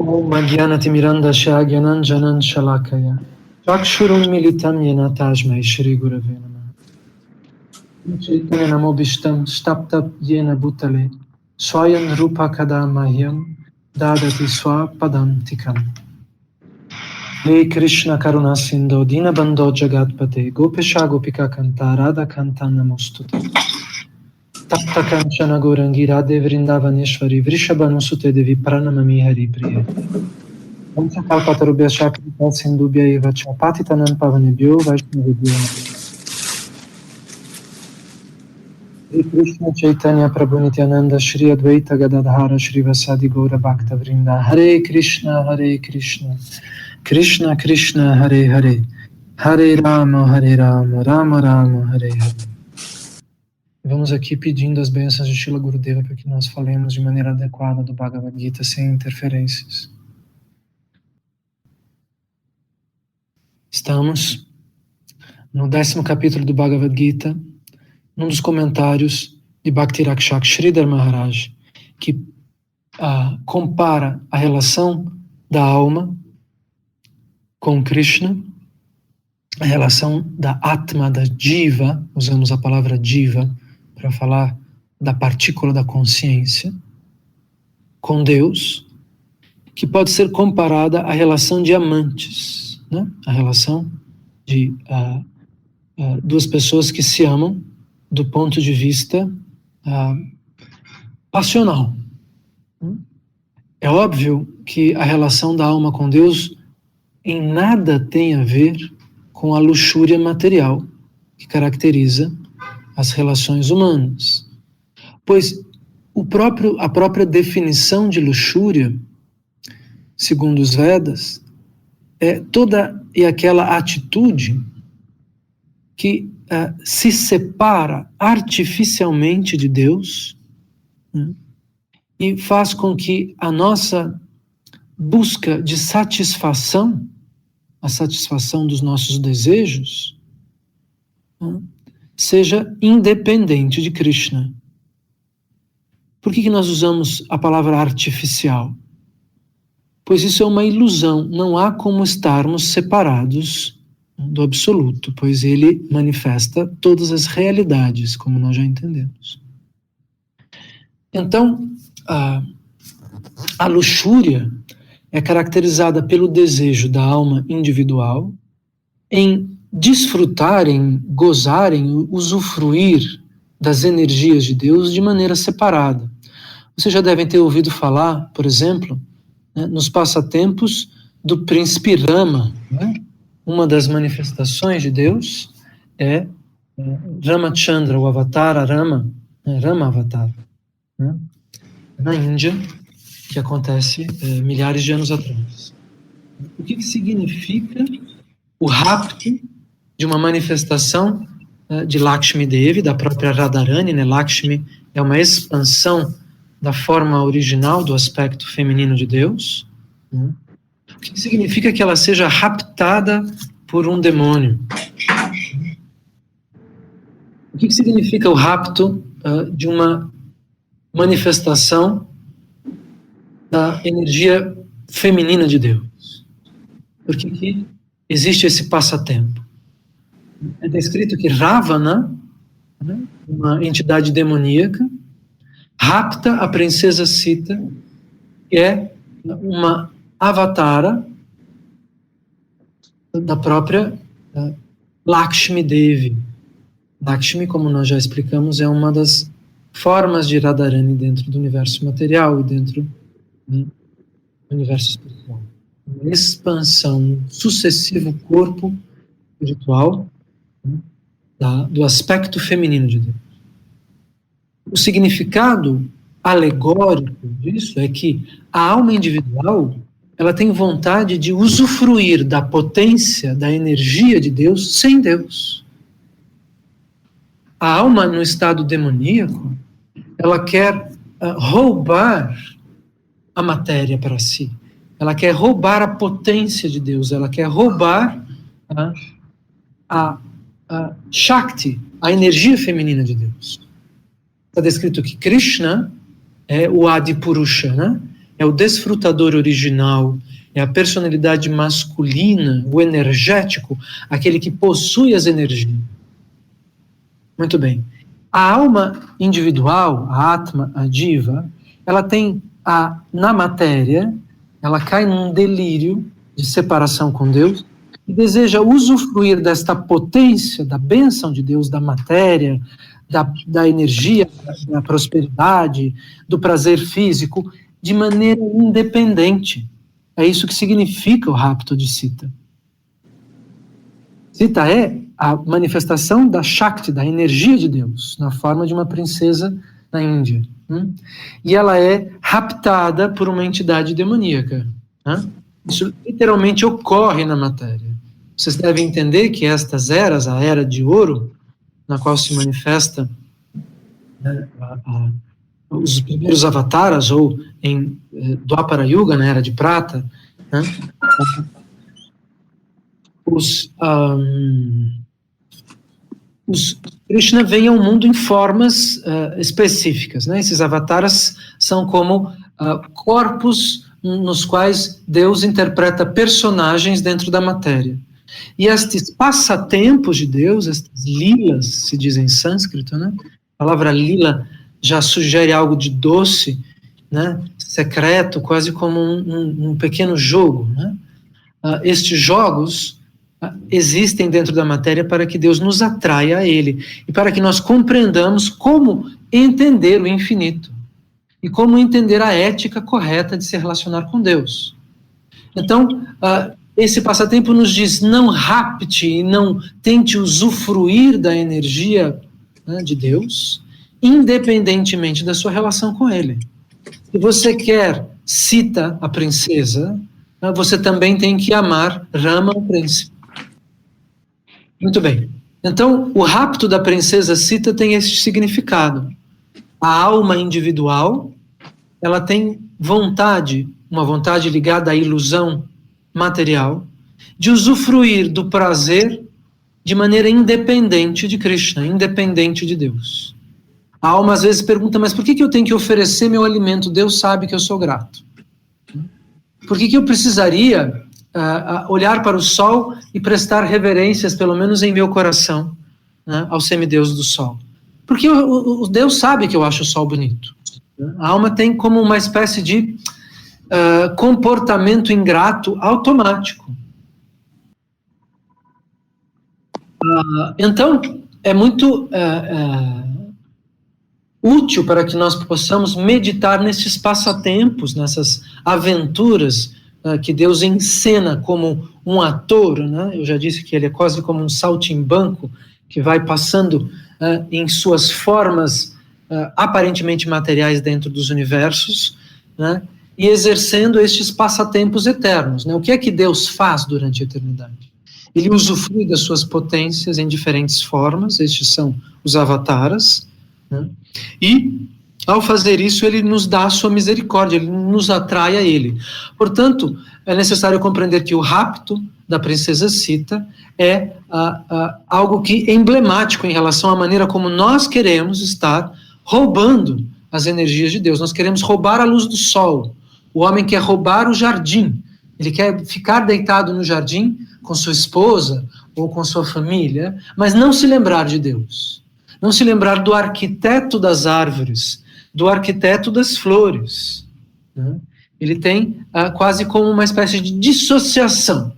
Om Jnanatimirandasya Gyananjanan Shalakaya Chakshurum Militam Yena Tasmai Shri Gurave Namaha Chaitanya Namobishtam Staptap Yena Bhutale Swayan Rupa Kadamahyam Dadati Swa Padantikam. He Krishna Karuna Sindho Dinabandho Jagatpate Gopesha Gopika Kanta Radha Kanta Namostute Tapta Kanchana Gourangi Radhe Vrindavaneshwari Vrishabhanusute Devi Pranamami Hari Priya Vancha Kalpatarubhya Shakrita Sindubhya Eva Chapatitanam Pavanebhyo Vaishnavibhyo Hare Krishna Chaitanya Prabhu Nityananda Shri Advaita Gadadhara Shri Vasadi Gaura Bhakta Vrinda Hare Krishna Krishna Krishna Hare Hare Hare Rama Rama Rama Hare Hare. Vamos aqui pedindo as bênçãos de Srila Gurudeva para que nós falemos de maneira adequada do Bhagavad Gita sem interferências. Estamos no 10º capítulo do Bhagavad Gita, num dos comentários de Bhakti Rakshak Sridhar Maharaj, que compara a relação da alma com Krishna, a relação da Atma, da Jiva, usamos a palavra Jiva para falar da partícula da consciência, com Deus, que pode ser comparada à relação de amantes, né? A relação de duas pessoas que se amam do ponto de vista passional. É óbvio que a relação da alma com Deus em nada tem a ver com a luxúria material que caracteriza as relações humanas. Pois a própria definição de luxúria, segundo os Vedas, é toda e aquela atitude que se separa artificialmente de Deus, né, e faz com que a nossa busca de satisfação, a satisfação dos nossos desejos, né, seja independente de Krishna. Por que nós usamos a palavra artificial? Pois isso é uma ilusão, não há como estarmos separados do absoluto, pois ele manifesta todas as realidades, como nós já entendemos. Então, a luxúria é caracterizada pelo desejo da alma individual em desfrutar, em gozar, em usufruir das energias de Deus de maneira separada. Vocês já devem ter ouvido falar, por exemplo, né, nos passatempos do príncipe Rama, né? Uma das manifestações de Deus é Ramachandra, o avatar Rama, Rama Avatar, né? Na Índia, que acontece milhares de anos atrás. O que significa o rapto de uma manifestação de Lakshmi Devi, da própria Radharani, né? Lakshmi é uma expansão da forma original do aspecto feminino de Deus, né? O que significa que ela seja raptada por um demônio? O que significa o rapto de uma manifestação da energia feminina de Deus? Por que existe esse passatempo? É descrito que Ravana, né, uma entidade demoníaca, rapta a princesa Sita, que é uma avatara da própria Lakshmi Devi. Lakshmi, como nós já explicamos, é uma das formas de Radharani dentro do universo material e dentro do universo espiritual. Uma expansão, um sucessivo corpo espiritual, né, do aspecto feminino de Deus. O significado alegórico disso é que a alma individual, ela tem vontade de usufruir da potência, da energia de Deus sem Deus. A alma no estado demoníaco, ela quer roubar a matéria para si. Ela quer roubar a potência de Deus, ela quer roubar a Shakti, a energia feminina de Deus. Está descrito que Krishna é o Adi Purusha, né? é o desfrutador original, é a personalidade masculina, o energético, aquele que possui as energias. Muito bem. A alma individual, a Atma, a Diva, ela tem na matéria, ela cai num delírio de separação com Deus e deseja usufruir desta potência, da bênção de Deus, da matéria, da energia, da prosperidade, do prazer físico, de maneira independente. É isso que significa o rapto de Sita. Sita é a manifestação da Shakti, da energia de Deus, na forma de uma princesa na Índia. E ela é raptada por uma entidade demoníaca. Isso literalmente ocorre na matéria. Vocês devem entender que estas eras, a era de ouro, na qual se manifesta os primeiros avataras, ou em Dwapara Yuga, na era de prata, Krishna vem ao mundo em formas específicas. Esses avataras são como corpos nos quais Deus interpreta personagens dentro da matéria. E estes passatempos de Deus, estas lilas, se diz em sânscrito, A palavra lila já sugere algo de doce, secreto, quase como um pequeno jogo. Estes jogos existem dentro da matéria para que Deus nos atraia a Ele e para que nós compreendamos como entender o infinito e como entender a ética correta de se relacionar com Deus. Então, esse passatempo nos diz: não rapte e não tente usufruir da energia de Deus, independentemente da sua relação com Ele. Se você quer Sita, a princesa, você também tem que amar Rama, o príncipe. Muito bem. Então, o rapto da princesa Sita tem esse significado. A alma individual, ela tem vontade, uma vontade ligada à ilusão material, de usufruir do prazer de maneira independente de Krishna, independente de Deus. A alma às vezes pergunta: mas por que eu tenho que oferecer meu alimento? Deus sabe que eu sou grato. Por que eu precisaria olhar para o sol e prestar reverências, pelo menos em meu coração, ao semideus do sol? Porque o Deus sabe que eu acho o sol bonito. A alma tem como uma espécie de comportamento ingrato automático. Então, é muito útil para que nós possamos meditar nesses passatempos, nessas aventuras que Deus encena como um ator. Eu já disse que ele é quase como um saltimbanco que vai passando em suas formas aparentemente materiais dentro dos universos, e exercendo estes passatempos eternos. O que é que Deus faz durante a eternidade? Ele usufrui das suas potências em diferentes formas, estes são os avataras, e ao fazer isso ele nos dá a sua misericórdia, ele nos atrai a ele. Portanto, é necessário compreender que o rapto da princesa Sita é algo que é emblemático em relação à maneira como nós queremos estar roubando as energias de Deus. Nós queremos roubar a luz do sol. O homem quer roubar o jardim. Ele quer ficar deitado no jardim com sua esposa ou com sua família, mas não se lembrar de Deus. Não se lembrar do arquiteto das árvores, do arquiteto das flores. Ele tem quase como uma espécie de dissociação.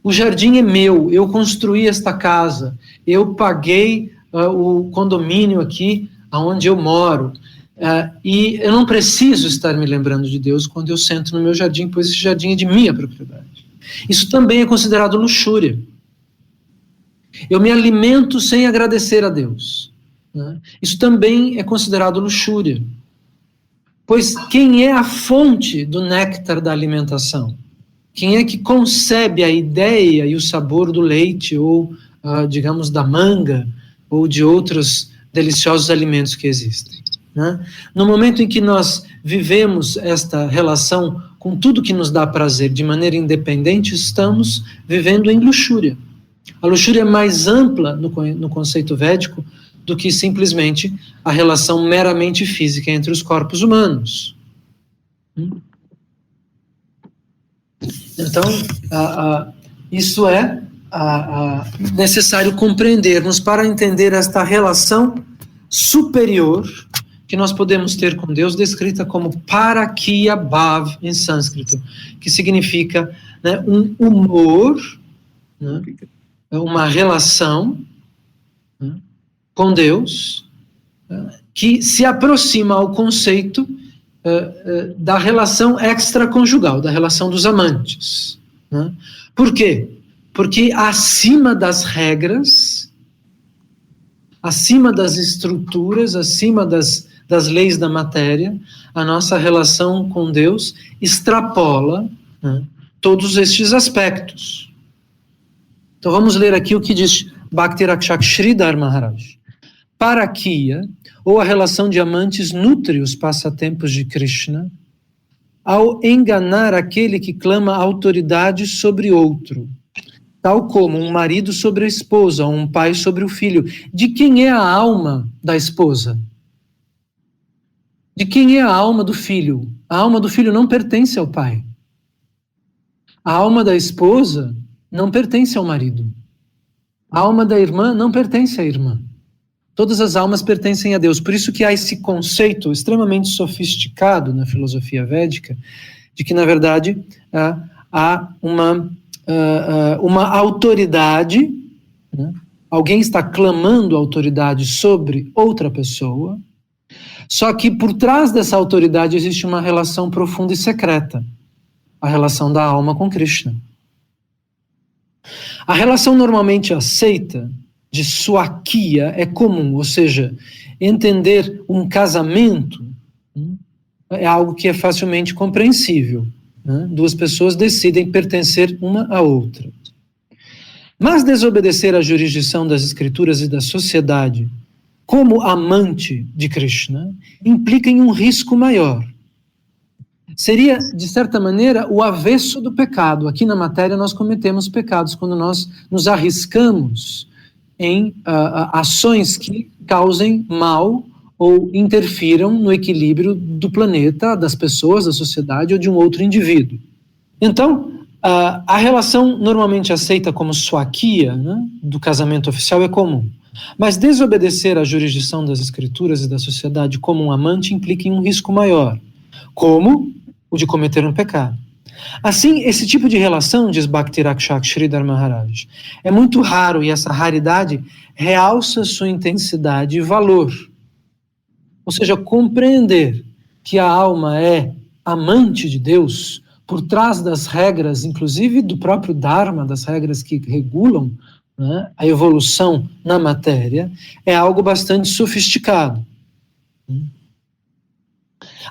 O jardim é meu, eu construí esta casa, eu paguei o condomínio aqui onde eu moro, e eu não preciso estar me lembrando de Deus quando eu sento no meu jardim, pois esse jardim é de minha propriedade. Isso também é considerado luxúria. Eu me alimento sem agradecer a Deus. Isso também é considerado luxúria. Pois quem é a fonte do néctar da alimentação? Quem é que concebe a ideia e o sabor do leite, ou, digamos, da manga, ou de outros deliciosos alimentos que existem? No momento em que nós vivemos esta relação com tudo que nos dá prazer de maneira independente, estamos vivendo em luxúria. A luxúria é mais ampla no conceito védico do que simplesmente a relação meramente física entre os corpos humanos. Então, isso é necessário compreendermos para entender esta relação superior que nós podemos ter com Deus, descrita como Parakya Bhav em sânscrito, que significa, né, um humor, né, uma relação, né, com Deus, que se aproxima ao conceito da relação extraconjugal, da relação dos amantes. Né? Por quê? Porque acima das regras, acima das estruturas, acima das leis da matéria, a nossa relação com Deus extrapola, né, todos estes aspectos. Então vamos ler aqui o que diz Bhakti Rakshak Sridhar Maharaj. Parakya, ou a relação de amantes, nutre os passatempos de Krishna ao enganar aquele que clama autoridade sobre outro, tal como um marido sobre a esposa, ou um pai sobre o filho. De quem é a alma da esposa? De quem é a alma do filho? A alma do filho não pertence ao pai. A alma da esposa não pertence ao marido. A alma da irmã não pertence à irmã. Todas as almas pertencem a Deus. Por isso que há esse conceito extremamente sofisticado na filosofia védica, de que, na verdade, há uma autoridade, né? Alguém está clamando autoridade sobre outra pessoa, só que por trás dessa autoridade existe uma relação profunda e secreta, a relação da alma com Krishna. A relação normalmente aceita de Swakya é comum, ou seja, entender um casamento é algo que é facilmente compreensível. Né? Duas pessoas decidem pertencer uma à outra. Mas desobedecer à jurisdição das escrituras e da sociedade como amante de Krishna implica em um risco maior. Seria, de certa maneira, o avesso do pecado. Aqui na matéria nós cometemos pecados quando nós nos arriscamos em ações que causem mal ou interfiram no equilíbrio do planeta, das pessoas, da sociedade ou de um outro indivíduo. Então, a relação normalmente aceita como Swakya, né, do casamento oficial é comum. Mas desobedecer à jurisdição das escrituras e da sociedade como um amante implica em um risco maior, como o de cometer um pecado. Assim, esse tipo de relação, diz Bhakti Rakshak Sridhar Maharaj, é muito raro e essa raridade realça sua intensidade e valor. Ou seja, compreender que a alma é amante de Deus por trás das regras, inclusive do próprio Dharma, das regras que regulam, né, a evolução na matéria, é algo bastante sofisticado.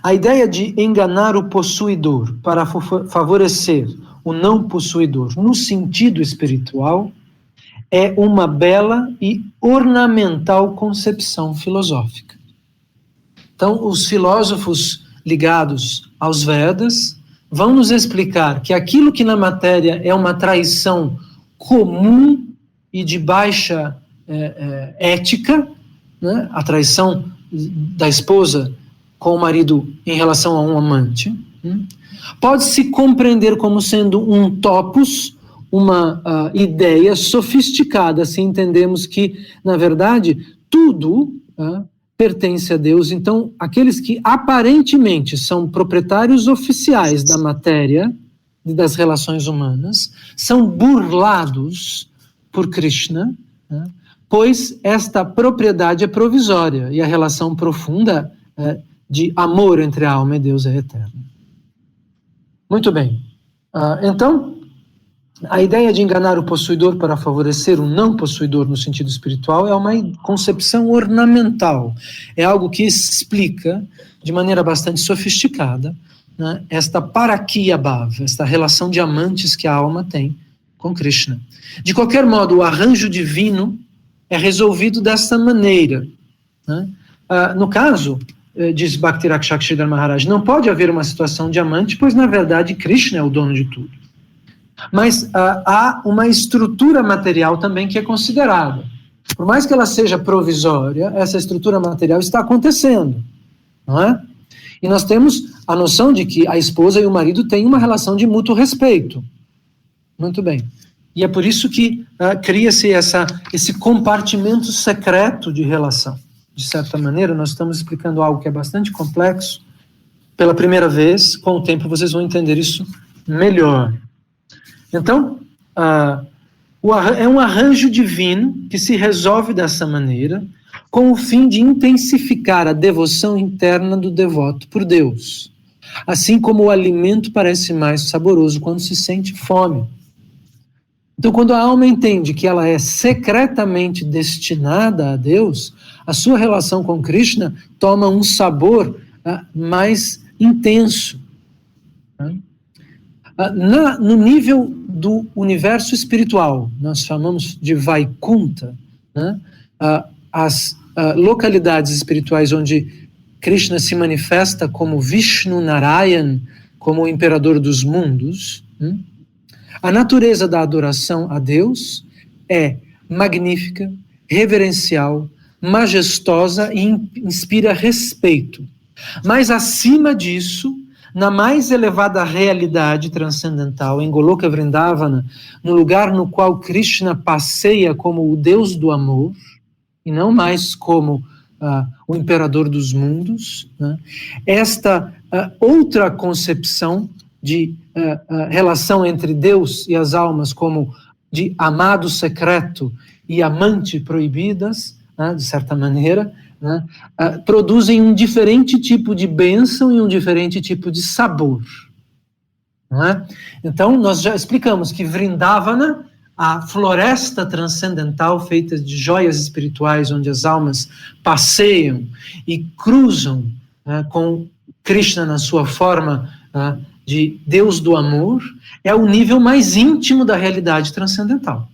A ideia de enganar o possuidor para favorecer o não possuidor no sentido espiritual é uma bela e ornamental concepção filosófica. Então, os filósofos ligados aos Vedas vão nos explicar que aquilo que na matéria é uma traição comum e de baixa ética, né, a traição da esposa com o marido em relação a um amante, pode-se compreender como sendo um topos, uma ideia sofisticada, se entendemos que, na verdade, tudo pertence a Deus. Então, aqueles que aparentemente são proprietários oficiais da matéria e das relações humanas, são burlados por Krishna, pois esta propriedade é provisória e a relação profunda de amor entre a alma e Deus é eterna. Muito bem. Então, a ideia de enganar o possuidor para favorecer o não possuidor no sentido espiritual é uma concepção ornamental. É algo que explica, de maneira bastante sofisticada, né, esta Parakya Bhav, esta relação de amantes que a alma tem com Krishna. De qualquer modo, o arranjo divino é resolvido desta maneira. Né? No caso, diz Bhakti Rakshak Sridhar Maharaj, não pode haver uma situação de amante, pois na verdade Krishna é o dono de tudo. Mas há uma estrutura material também que é considerada. Por mais que ela seja provisória, essa estrutura material está acontecendo, não é? E nós temos a noção de que a esposa e o marido têm uma relação de mútuo respeito. Muito bem. E é por isso que cria-se esse compartimento secreto de relação. De certa maneira, nós estamos explicando algo que é bastante complexo. Pela primeira vez, com o tempo, vocês vão entender isso melhor. Então, é um arranjo divino que se resolve dessa maneira, com o fim de intensificar a devoção interna do devoto por Deus. Assim como o alimento parece mais saboroso quando se sente fome. Então, quando a alma entende que ela é secretamente destinada a Deus, a sua relação com Krishna toma um sabor mais intenso. No nível do universo espiritual, nós chamamos de Vaikunta, né? As localidades espirituais onde Krishna se manifesta como Vishnu Narayan, como o imperador dos mundos, a natureza da adoração a Deus é magnífica, reverencial, majestosa e inspira respeito. Mas acima disso, na mais elevada realidade transcendental, em Goloka Vrindavana, no lugar no qual Krishna passeia como o Deus do amor, e não mais como o imperador dos mundos, né? Esta outra concepção de relação entre Deus e as almas como de amado secreto e amante proibidas, né, de certa maneira, né, produzem um diferente tipo de bênção e um diferente tipo de sabor. Não é? Então, nós já explicamos que Vrindavana, a floresta transcendental feita de joias espirituais, onde as almas passeiam e cruzam com Krishna na sua forma de Deus do amor, é o nível mais íntimo da realidade transcendental.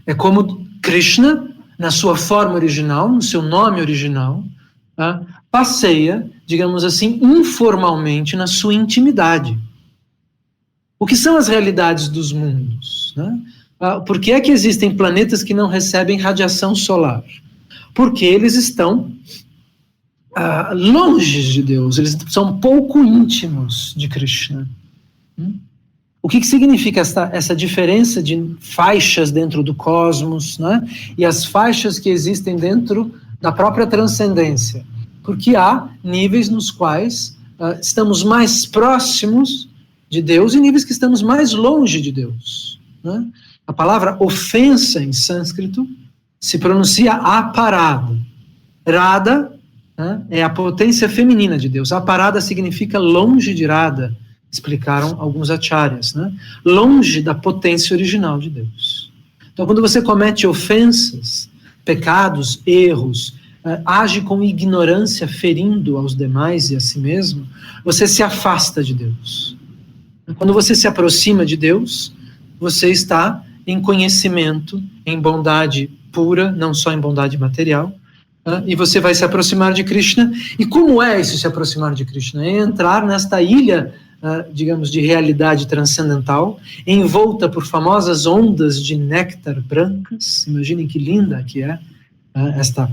É como Krishna, na sua forma original, no seu nome original, passeia, digamos assim, informalmente na sua intimidade. O que são as realidades dos mundos? Né? Por que é que existem planetas que não recebem radiação solar? Porque eles estão longe de Deus, eles são pouco íntimos de Krishna. O que significa essa diferença de faixas dentro do cosmos, né? E as faixas que existem dentro da própria transcendência? Porque há níveis nos quais estamos mais próximos de Deus e níveis que estamos mais longe de Deus. Né? A palavra ofensa em sânscrito se pronuncia aparada. Rada, né, é a potência feminina de Deus. Aparada significa longe de Rada, explicaram alguns acharyas, né? Longe da potência original de Deus. Então, quando você comete ofensas, pecados, erros, age com ignorância, ferindo aos demais e a si mesmo, você se afasta de Deus. Quando você se aproxima de Deus, você está em conhecimento, em bondade pura, não só em bondade material, e você vai se aproximar de Krishna. E como é isso, se aproximar de Krishna? É entrar nesta ilha, digamos, de realidade transcendental, envolta por famosas ondas de néctar brancas. Imaginem que linda que é esta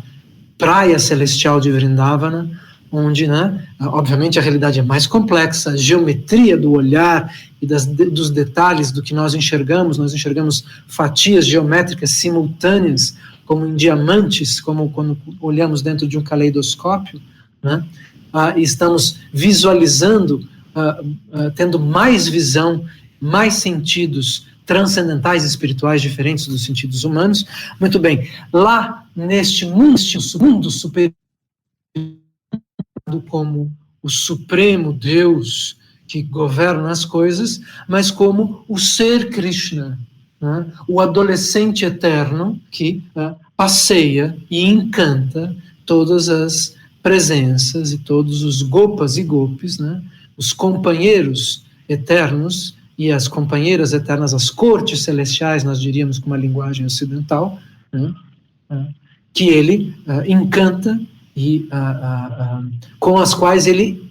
praia celestial de Vrindavana, onde, né, obviamente, a realidade é mais complexa, a geometria do olhar e dos detalhes do que nós enxergamos fatias geométricas simultâneas, como em diamantes, como quando olhamos dentro de um caleidoscópio, né, e estamos visualizando, tendo mais visão, mais sentidos transcendentais e espirituais diferentes dos sentidos humanos. Muito bem, lá neste mundo superior, como o supremo Deus que governa as coisas, mas como o ser Krishna, né? O adolescente eterno que passeia e encanta todas as presenças e todos os gopas e gopis, né? Os companheiros eternos e as companheiras eternas, as cortes celestiais, nós diríamos com uma linguagem ocidental, né? Que ele encanta e com as quais ele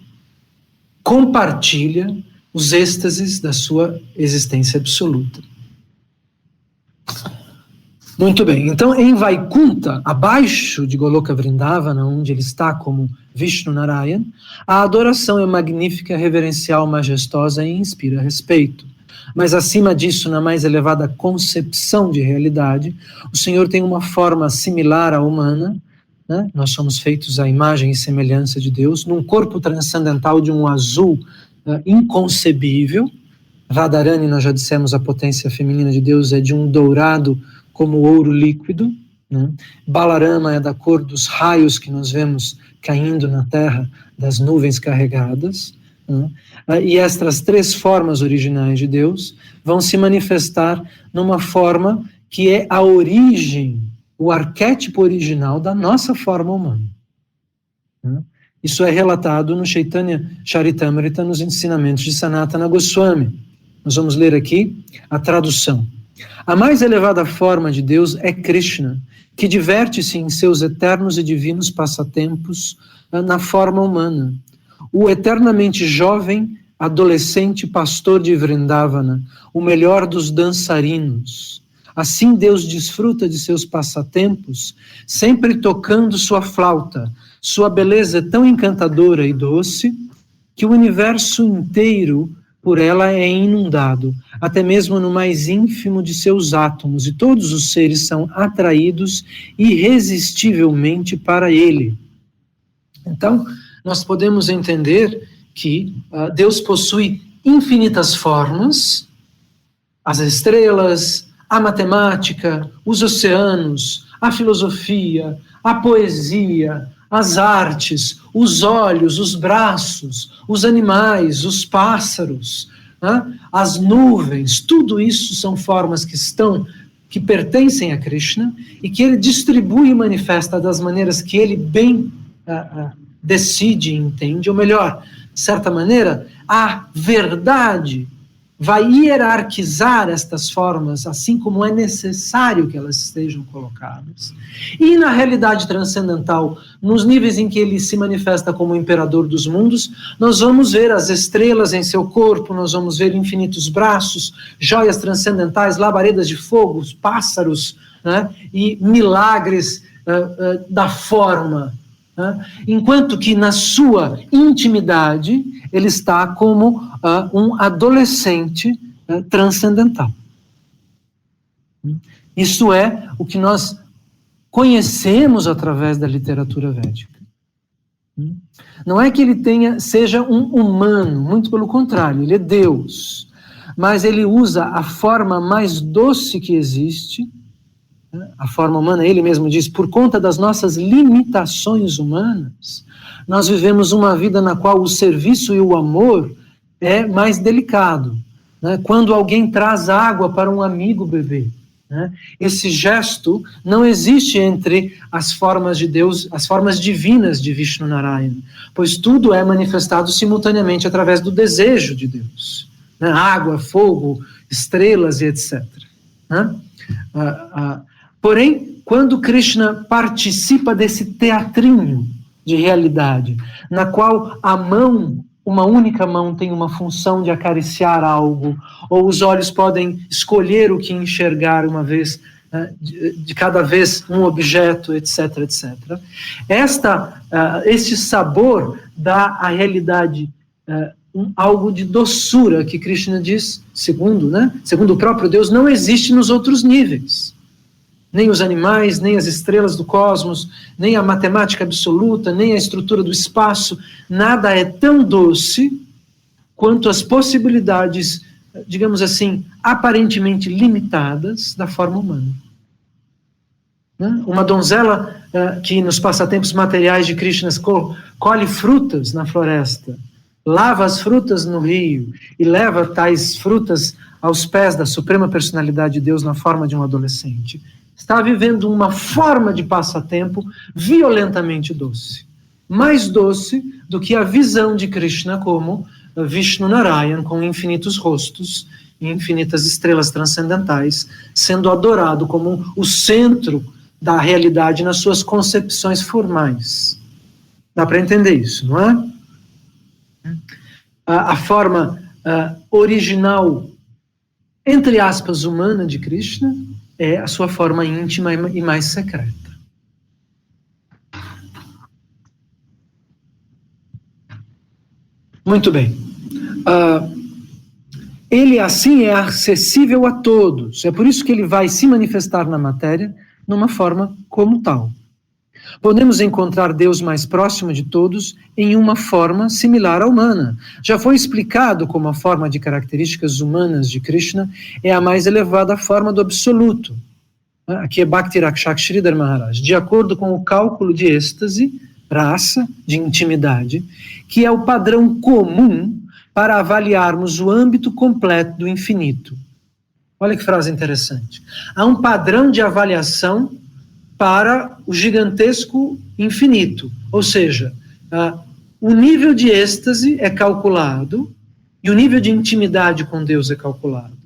compartilha os êxtases da sua existência absoluta. Muito bem, então em Vaikunta, abaixo de Goloka Vrindavana, onde ele está como Vishnu Narayan, a adoração é magnífica, reverencial, majestosa e inspira respeito. Mas acima disso, na mais elevada concepção de realidade, o Senhor tem uma forma similar à humana, né? Nós somos feitos à imagem e semelhança de Deus, num corpo transcendental de um azul inconcebível. Radharani, nós já dissemos, a potência feminina de Deus é de um dourado como ouro líquido, né? Balarama é da cor dos raios que nós vemos caindo na terra, das nuvens carregadas, né? E estas três formas originais de Deus vão se manifestar numa forma que é a origem, o arquétipo original da nossa forma humana, né? Isso é relatado no Chaitanya Charitamrita, nos ensinamentos de Sanatana Goswami. Nós vamos ler aqui a tradução. A mais elevada forma de Deus é Krishna, que diverte-se em seus eternos e divinos passatempos na forma humana. O eternamente jovem, adolescente pastor de Vrindavana, o melhor dos dançarinos. Assim Deus desfruta de seus passatempos, sempre tocando sua flauta. Sua beleza é tão encantadora e doce que o universo inteiro por ela é inundado, até mesmo no mais ínfimo de seus átomos, e todos os seres são atraídos irresistivelmente para ele. Então, nós podemos entender que Deus possui infinitas formas, as estrelas, a matemática, os oceanos, a filosofia, a poesia, as artes, os olhos, os braços, os animais, os pássaros, né? As nuvens, tudo isso são formas que pertencem a Krishna e que ele distribui e manifesta das maneiras que ele bem decide e entende, ou melhor, de certa maneira, a verdade vai hierarquizar estas formas, assim como é necessário que elas estejam colocadas. E na realidade transcendental, nos níveis em que ele se manifesta como imperador dos mundos, nós vamos ver as estrelas em seu corpo, nós vamos ver infinitos braços, joias transcendentais, labaredas de fogo, pássaros, né, e milagres da forma. Enquanto que na sua intimidade ele está como um adolescente transcendental. Isso é o que nós conhecemos através da literatura védica. Não é que ele seja um humano, muito pelo contrário, ele é Deus, mas ele usa a forma mais doce que existe. A forma humana, ele mesmo diz, por conta das nossas limitações humanas, nós vivemos uma vida na qual o serviço e o amor é mais delicado, né? Quando alguém traz água para um amigo beber, né? Esse gesto não existe entre as formas de Deus, as formas divinas de Vishnu Narayana, pois tudo é manifestado simultaneamente através do desejo de Deus, né? Água, fogo, estrelas e etc. Né? Porém, quando Krishna participa desse teatrinho de realidade, na qual a mão, uma única mão, tem uma função de acariciar algo, ou os olhos podem escolher o que enxergar uma vez, de cada vez um objeto, etc., etc. Este sabor dá à realidade algo de doçura, que Krishna diz, segundo o próprio Deus, não existe nos outros níveis. Nem os animais, nem as estrelas do cosmos, nem a matemática absoluta, nem a estrutura do espaço, nada é tão doce quanto as possibilidades, digamos assim, aparentemente limitadas da forma humana. Uma donzela que nos passatempos materiais de Krishna colhe frutas na floresta, lava as frutas no rio e leva tais frutas aos pés da suprema personalidade de Deus na forma de um adolescente. Está vivendo uma forma de passatempo violentamente doce. Mais doce do que a visão de Krishna como Vishnu Narayan, com infinitos rostos e infinitas estrelas transcendentais, sendo adorado como o centro da realidade nas suas concepções formais. Dá para entender isso, não é? A forma original, entre aspas, humana de Krishna, é a sua forma íntima e mais secreta. Muito bem. Ele assim é acessível a todos. É por isso que ele vai se manifestar na matéria numa forma como tal. Podemos encontrar Deus mais próximo de todos em uma forma similar à humana. Já foi explicado como a forma de características humanas de Krishna é a mais elevada forma do absoluto. Aqui é Bhakti Rakshak Sridhar Maharaj. De acordo com o cálculo de êxtase, raça, de intimidade, que é o padrão comum para avaliarmos o âmbito completo do infinito. Olha que frase interessante. Há um padrão de avaliação para o gigantesco infinito. Ou seja, o nível de êxtase é calculado e o nível de intimidade com Deus é calculado.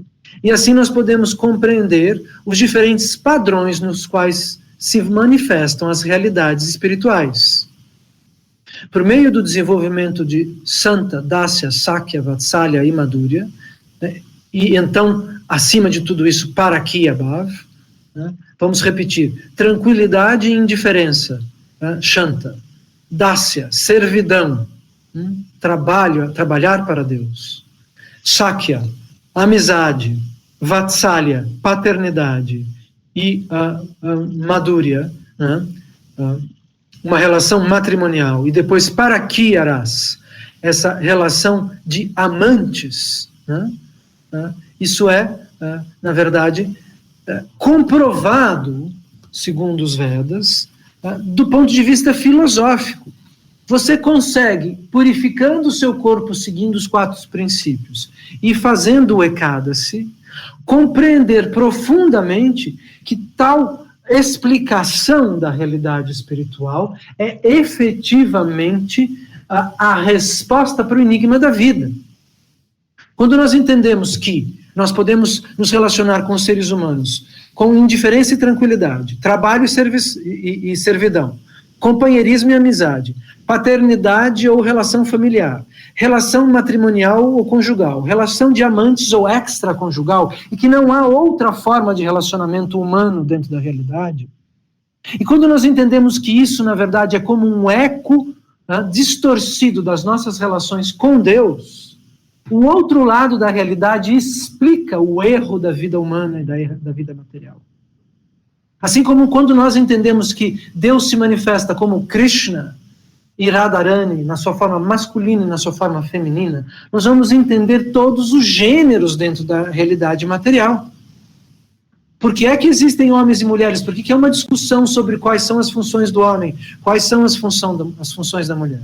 E assim nós podemos compreender os diferentes padrões nos quais se manifestam as realidades espirituais. Por meio do desenvolvimento de Santa, Dasya, Sakya, Vatsalya e Madhurya, né, e então, acima de tudo isso, Parakya-bhav, né, vamos repetir, tranquilidade e indiferença, né, Shanta, Dasya, servidão, trabalhar para Deus, Sakya, amizade, Vatsalya, paternidade, e Madhurya, né, uma relação matrimonial, e depois Parakya-ras, essa relação de amantes, né, isso é, na verdade, comprovado, segundo os Vedas, do ponto de vista filosófico. Você consegue, purificando o seu corpo, seguindo os 4 princípios, e fazendo o Ekadasi, compreender profundamente que tal explicação da realidade espiritual é efetivamente a resposta para o enigma da vida. Quando nós entendemos que nós podemos nos relacionar com os seres humanos com indiferença e tranquilidade, trabalho e servidão, companheirismo e amizade, paternidade ou relação familiar, relação matrimonial ou conjugal, relação de amantes ou extraconjugal, e que não há outra forma de relacionamento humano dentro da realidade. E quando nós entendemos que isso, na verdade, é como um eco distorcido das nossas relações com Deus, o outro lado da realidade explica o erro da vida humana e da vida material. Assim como quando nós entendemos que Deus se manifesta como Krishna e Radharani, na sua forma masculina e na sua forma feminina, nós vamos entender todos os gêneros dentro da realidade material. Por que é que existem homens e mulheres? Por que é uma discussão sobre quais são as funções do homem, quais são as funções da mulher?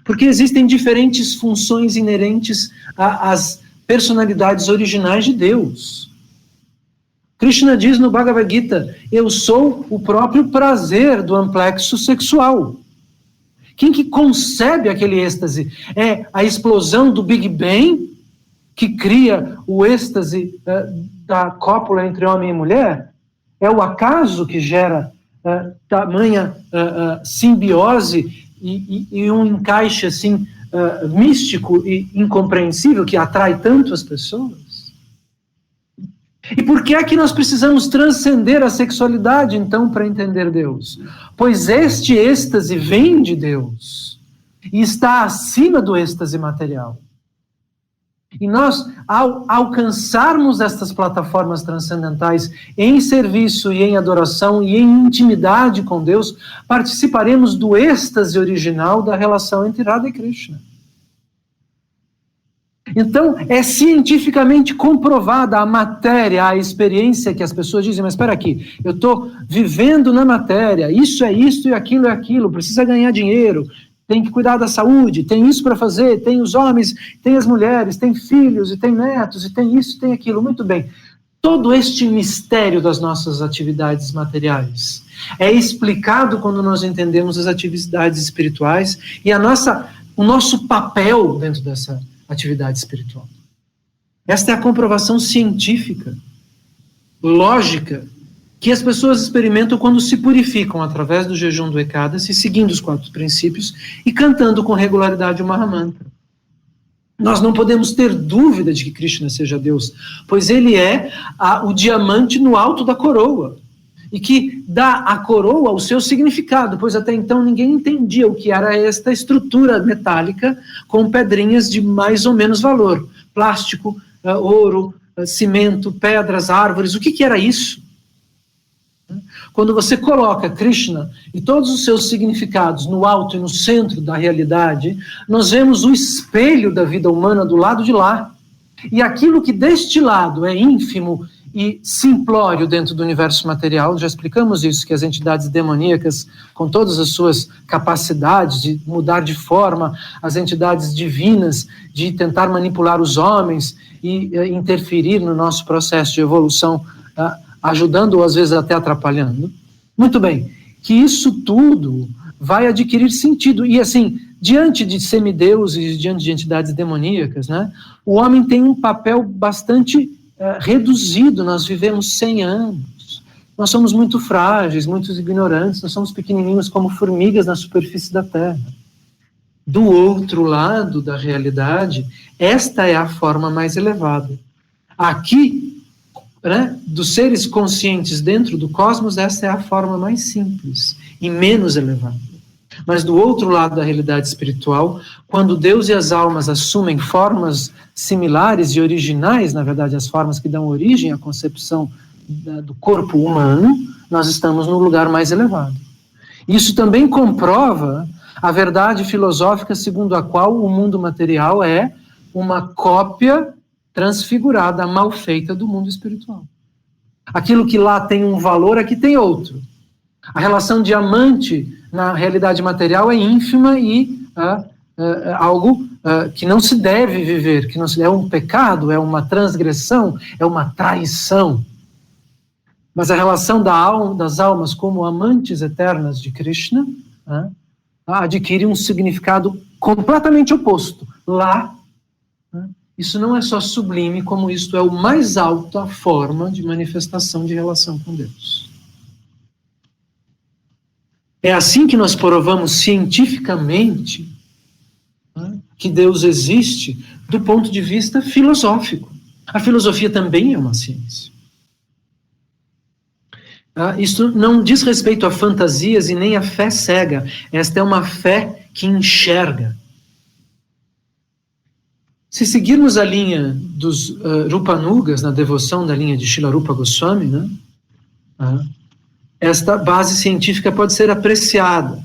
Porque existem diferentes funções inerentes às personalidades originais de Deus. Krishna diz no Bhagavad Gita, eu sou o próprio prazer do amplexo sexual. Quem que concebe aquele êxtase? É a explosão do Big Bang, que cria o êxtase da cópula entre homem e mulher? É o acaso que gera tamanha simbiose e um encaixe assim místico e incompreensível que atrai tanto as pessoas? E por que é que nós precisamos transcender a sexualidade, então, para entender Deus? Pois este êxtase vem de Deus e está acima do êxtase material. E nós, ao alcançarmos estas plataformas transcendentais em serviço e em adoração e em intimidade com Deus, participaremos do êxtase original da relação entre Radha e Krishna. Então, é cientificamente comprovada a matéria, a experiência que as pessoas dizem, mas espera aqui, eu estou vivendo na matéria, isso é isso e aquilo é aquilo, precisa ganhar dinheiro, tem que cuidar da saúde, tem isso para fazer, tem os homens, tem as mulheres, tem filhos e tem netos, e tem isso e tem aquilo, muito bem. Todo este mistério das nossas atividades materiais é explicado quando nós entendemos as atividades espirituais e o nosso papel dentro dessa atividade espiritual. Esta é a comprovação científica, lógica, que as pessoas experimentam quando se purificam através do jejum do Ekadasi, seguindo os 4 princípios e cantando com regularidade o Mahamantra. Nós não podemos ter dúvida de que Krishna seja Deus, pois ele é o diamante no alto da coroa, e que dá à coroa o seu significado, pois até então ninguém entendia o que era esta estrutura metálica com pedrinhas de mais ou menos valor, plástico, ouro, cimento, pedras, árvores, o que era isso? Quando você coloca Krishna e todos os seus significados no alto e no centro da realidade, nós vemos o espelho da vida humana do lado de lá. E aquilo que deste lado é ínfimo e simplório dentro do universo material, já explicamos isso, que as entidades demoníacas, com todas as suas capacidades de mudar de forma, as entidades divinas de tentar manipular os homens e interferir no nosso processo de evolução, ajudando ou às vezes até atrapalhando. Muito bem, que isso tudo vai adquirir sentido. E assim, diante de semideuses, diante de entidades demoníacas, né, o homem tem um papel bastante reduzido. Nós vivemos 100 anos. Nós somos muito frágeis, muito ignorantes, nós somos pequenininhos como formigas na superfície da Terra. Do outro lado da realidade, esta é a forma mais elevada. Aqui, né, dos seres conscientes dentro do cosmos, essa é a forma mais simples e menos elevada. Mas do outro lado da realidade espiritual, quando Deus e as almas assumem formas similares e originais, na verdade as formas que dão origem à concepção do corpo humano, nós estamos no lugar mais elevado. Isso também comprova a verdade filosófica segundo a qual o mundo material é uma cópia transfigurada, mal feita do mundo espiritual. Aquilo que lá tem um valor, aqui tem outro. A relação diamante na realidade material é ínfima e algo que não se deve viver, que não se, é um pecado, é uma transgressão, é uma traição. Mas a relação das almas como amantes eternas de Krishna adquire um significado completamente oposto. Lá, isso não é só sublime, como isto é o mais alta forma de manifestação de relação com Deus. É assim que nós provamos cientificamente que Deus existe do ponto de vista filosófico. A filosofia também é uma ciência. Isso não diz respeito a fantasias e nem a fé cega. Esta é uma fé que enxerga. Se seguirmos a linha dos Rupanugas, na devoção da linha de Srila Rupa Goswami, né, esta base científica pode ser apreciada.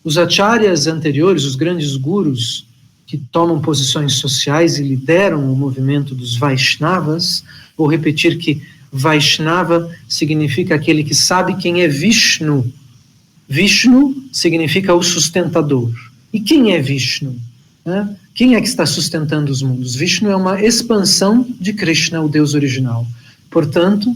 Os acharyas anteriores, os grandes gurus que tomam posições sociais e lideram o movimento dos Vaishnavas, vou repetir que Vaishnava significa aquele que sabe quem é Vishnu. Vishnu significa o sustentador. E quem é Vishnu? Quem é que está sustentando os mundos? Vishnu é uma expansão de Krishna, o Deus original. Portanto,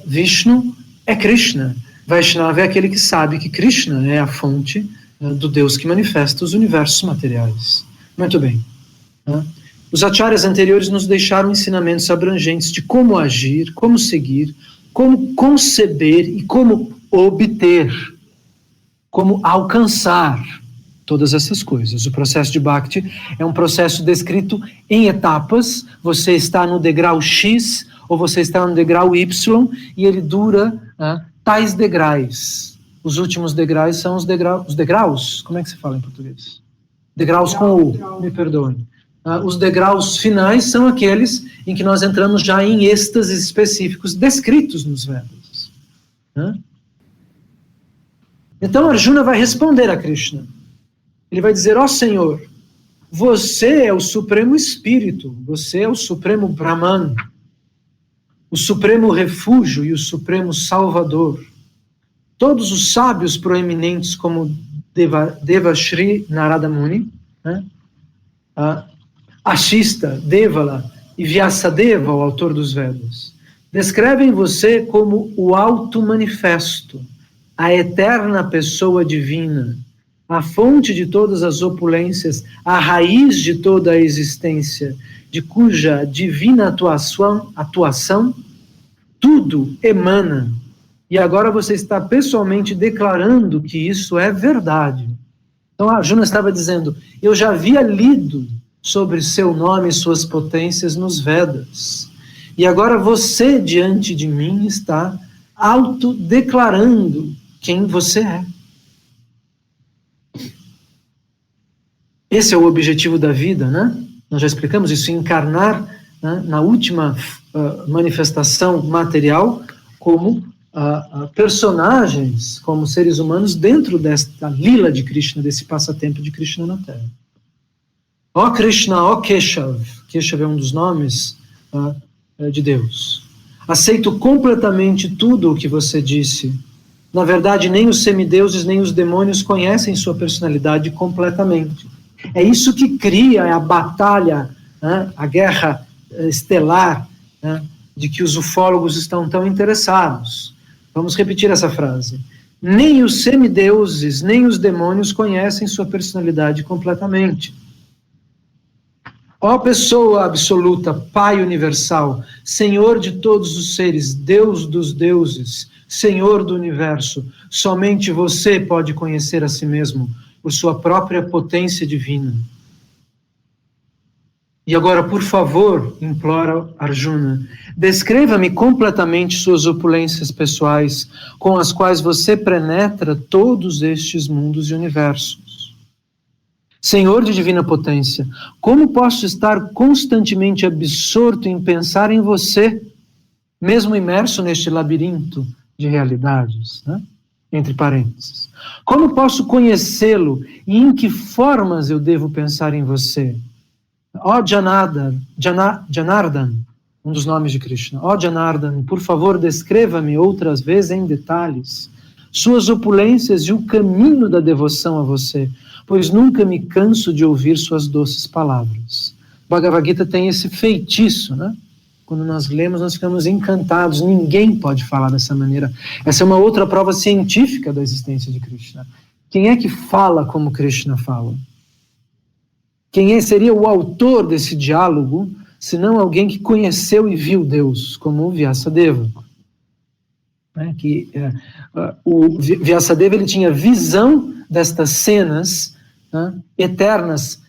Vishnu é Krishna. Vaishnava é aquele que sabe que Krishna é a fonte do Deus que manifesta os universos materiais. Muito bem. Os acharyas anteriores nos deixaram ensinamentos abrangentes de como agir, como seguir, como conceber e como obter, como alcançar todas essas coisas. O processo de Bhakti é um processo descrito em etapas. Você está no degrau X ou você está no degrau Y e ele dura tais degraus. Os últimos degraus são os degraus, como é que se fala em português? Degraus com U, me perdoe. Os degraus finais são aqueles em que nós entramos já em êxtases específicos descritos nos Vedas. Então Arjuna vai responder a Krishna. Ele vai dizer, ó Senhor, você é o Supremo Espírito, você é o Supremo Brahman, o Supremo Refúgio e o Supremo Salvador. Todos os sábios proeminentes como Devashri Narada Muni, Ashista, Devala e Vyasadeva, o autor dos Vedas, descrevem você como o Alto Manifesto, a eterna pessoa divina, a fonte de todas as opulências, a raiz de toda a existência, de cuja divina atuação tudo emana. E agora você está pessoalmente declarando que isso é verdade. Então Arjuna estava dizendo, eu já havia lido sobre seu nome e suas potências nos Vedas. E agora você, diante de mim, está autodeclarando quem você é. Esse é o objetivo da vida, né? Nós já explicamos isso, encarnar, né, na última manifestação material como personagens, como seres humanos dentro desta lila de Krishna, desse passatempo de Krishna na Terra. Ó Krishna, ó Keshav. Keshav é um dos nomes de Deus. Aceito completamente tudo o que você disse. Na verdade, nem os semideuses, nem os demônios conhecem sua personalidade completamente. É isso que cria a batalha, né, a guerra estelar, né, de que os ufólogos estão tão interessados. Vamos repetir essa frase. Nem os semideuses, nem os demônios conhecem sua personalidade completamente. Ó pessoa absoluta, Pai universal, Senhor de todos os seres, Deus dos deuses, Senhor do universo, somente você pode conhecer a si mesmo por sua própria potência divina. E agora, por favor, implora Arjuna, descreva-me completamente suas opulências pessoais, com as quais você penetra todos estes mundos e universos. Senhor de divina potência, como posso estar constantemente absorto em pensar em você, mesmo imerso neste labirinto de realidades, né? Entre parênteses. Como posso conhecê-lo e em que formas eu devo pensar em você? Ó Janardan, um dos nomes de Krishna. Ó Janardan, por favor, descreva-me outras vezes em detalhes suas opulências e o caminho da devoção a você, pois nunca me canso de ouvir suas doces palavras. Bhagavad Gita tem esse feitiço, né? Quando nós lemos, nós ficamos encantados. Ninguém pode falar dessa maneira. Essa é uma outra prova científica da existência de Krishna. Quem é que fala como Krishna fala? Quem seria o autor desse diálogo, se não alguém que conheceu e viu Deus, como o Vyasadeva? O Vyasadeva, ele tinha visão destas cenas, né, eternas,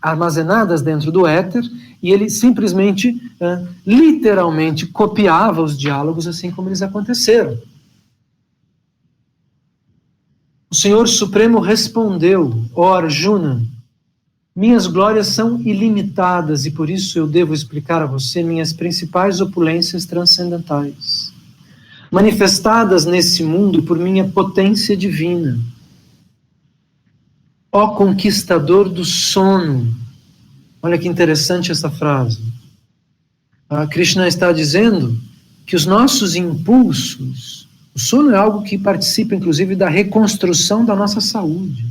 armazenadas dentro do éter, e ele simplesmente, literalmente, copiava os diálogos assim como eles aconteceram. O Senhor Supremo respondeu: ó Arjuna, minhas glórias são ilimitadas e por isso eu devo explicar a você minhas principais opulências transcendentais, manifestadas nesse mundo por minha potência divina. Ó conquistador do sono. Olha que interessante essa frase. Krishna está dizendo que os nossos impulsos, o sono é algo que participa inclusive da reconstrução da nossa saúde.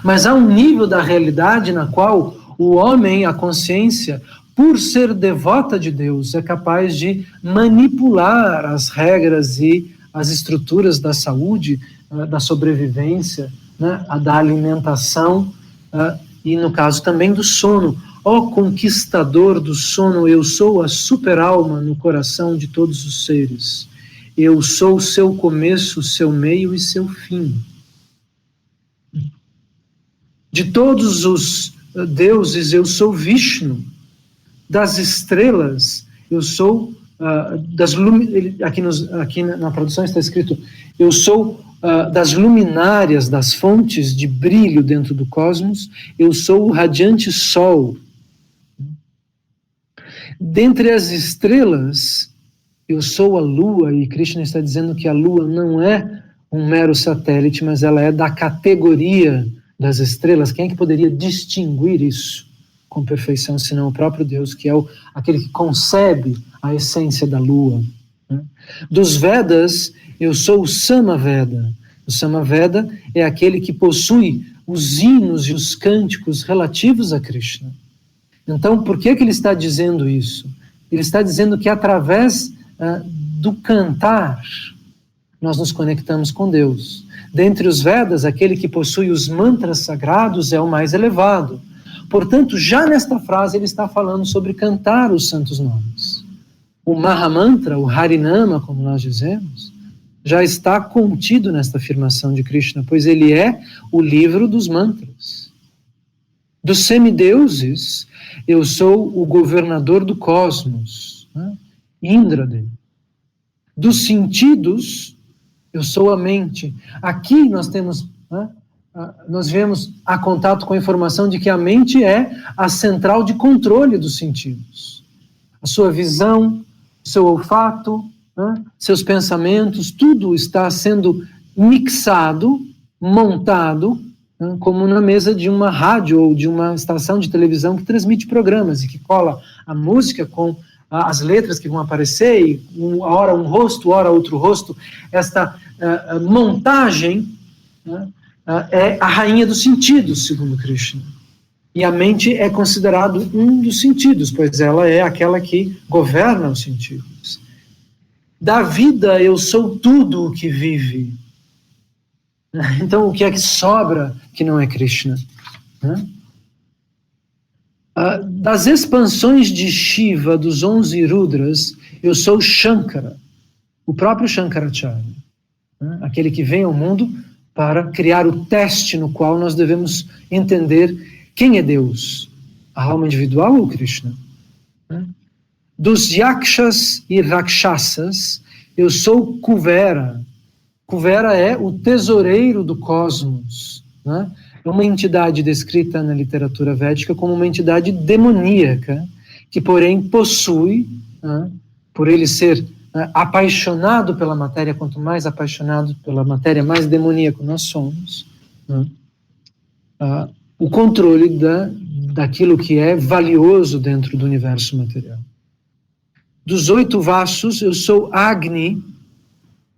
Mas há um nível da realidade na qual o homem, a consciência, por ser devota de Deus, é capaz de manipular as regras e as estruturas da saúde, da sobrevivência, né, da alimentação e, no caso, também do sono. Ó conquistador do sono, eu sou a super-alma no coração de todos os seres. Eu sou o seu começo, seu meio e seu fim. De todos os deuses, eu sou Vishnu. Das estrelas, eu sou aqui na tradução está escrito, eu sou das luminárias, das fontes de brilho dentro do cosmos, eu sou o radiante sol. Dentre as estrelas, eu sou a lua, e Krishna está dizendo que a lua não é um mero satélite, mas ela é da categoria das estrelas. Quem é que poderia distinguir isso com perfeição, senão o próprio Deus, que é aquele que concebe a essência da lua, né? Dos Vedas, eu sou o Samaveda. O Samaveda é aquele que possui os hinos e os cânticos relativos a Krishna. Então, por que ele está dizendo isso? Ele está dizendo que através do cantar, nós nos conectamos com Deus. Dentre os Vedas, aquele que possui os mantras sagrados é o mais elevado. Portanto, já nesta frase ele está falando sobre cantar os santos nomes. O Mahamantra, o Harinama, como nós dizemos, já está contido nesta afirmação de Krishna, pois ele é o livro dos mantras. Dos semideuses, eu sou o governador do cosmos, né? Indrade. Dos sentidos, eu sou a mente. Aqui nós temos, né, nós vemos a contato com a informação de que a mente é a central de controle dos sentidos. A sua visão, seu olfato, né, seus pensamentos, tudo está sendo mixado, montado, né, como na mesa de uma rádio ou de uma estação de televisão que transmite programas e que cola a música com as letras que vão aparecer, e ora um rosto, ora outro rosto. Esta montagem, né, é a rainha dos sentidos, segundo Krishna. E a mente é considerado um dos sentidos, pois ela é aquela que governa os sentidos. Da vida eu sou tudo o que vive. Então o que é que sobra que não é Krishna? Né? Das expansões de Shiva, dos 11 Rudras, eu sou Shankara, o próprio Shankaracharya, né? Aquele que vem ao mundo para criar o teste no qual nós devemos entender quem é Deus, a alma individual ou Krishna. Né? Dos Yakshas e Rakshasas, eu sou Kuvera. Kuvera é o tesoureiro do cosmos, né? É uma entidade descrita na literatura védica como uma entidade demoníaca, que porém possui, né, por ele ser apaixonado pela matéria, quanto mais apaixonado pela matéria, mais demoníaco nós somos, né, o controle daquilo que é valioso dentro do universo material. Dos 8 vassos, eu sou Agni,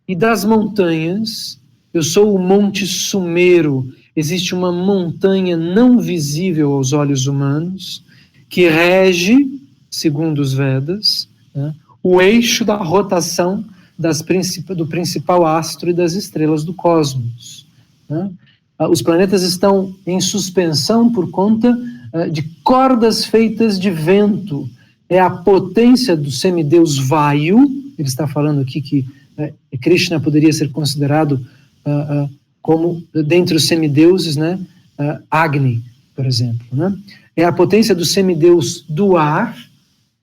e das montanhas, eu sou o Monte Sumero. Existe uma montanha não visível aos olhos humanos, que rege, segundo os Vedas, né, o eixo da rotação do principal astro e das estrelas do cosmos. Né? Os planetas estão em suspensão por conta de cordas feitas de vento. É a potência do semideus Vayu. Ele está falando aqui que Krishna poderia ser considerado como, dentre os semideuses, né, Agni, por exemplo. Né? É a potência do semideus do ar,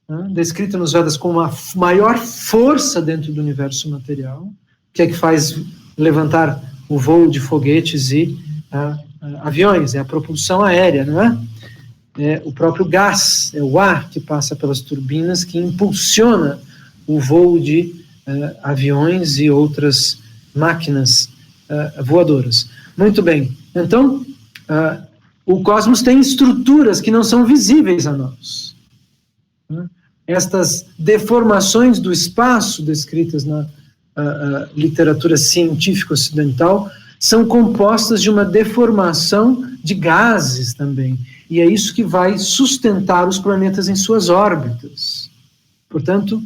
né, descrita nos Vedas como a maior força dentro do universo material, que faz levantar o voo de foguetes e aviões, é a propulsão aérea, não é? É o próprio gás, é o ar que passa pelas turbinas que impulsiona o voo de aviões e outras máquinas voadoras. Muito bem. Então, o cosmos tem estruturas que não são visíveis a nós. Estas deformações do espaço descritas na literatura científica ocidental são compostas de uma deformação de gases também. E é isso que vai sustentar os planetas em suas órbitas. Portanto,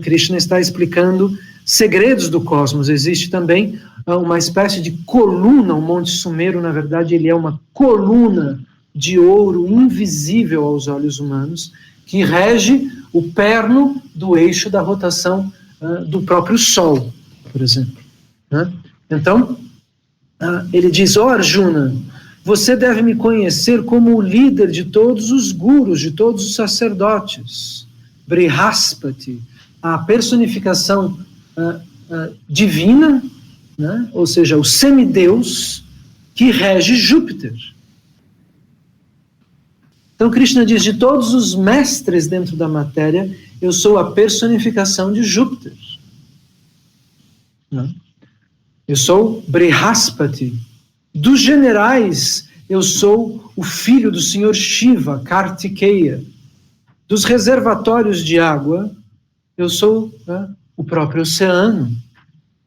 Krishna está explicando segredos do cosmos. Existe também uma espécie de coluna, o Monte Sumero, na verdade, ele é uma coluna de ouro invisível aos olhos humanos, que rege o perno do eixo da rotação do próprio Sol, por exemplo. Né? Então, ele diz, Arjuna, você deve me conhecer como o líder de todos os gurus, de todos os sacerdotes. Brihaspati, a personificação divina, né? Ou seja, o semideus que rege Júpiter. Então Krishna diz, de todos os mestres dentro da matéria, eu sou a personificação de Júpiter. Né? Eu sou Brihaspati. Dos generais, eu sou o filho do senhor Shiva, Kartikeya. Dos reservatórios de água, eu sou o próprio oceano.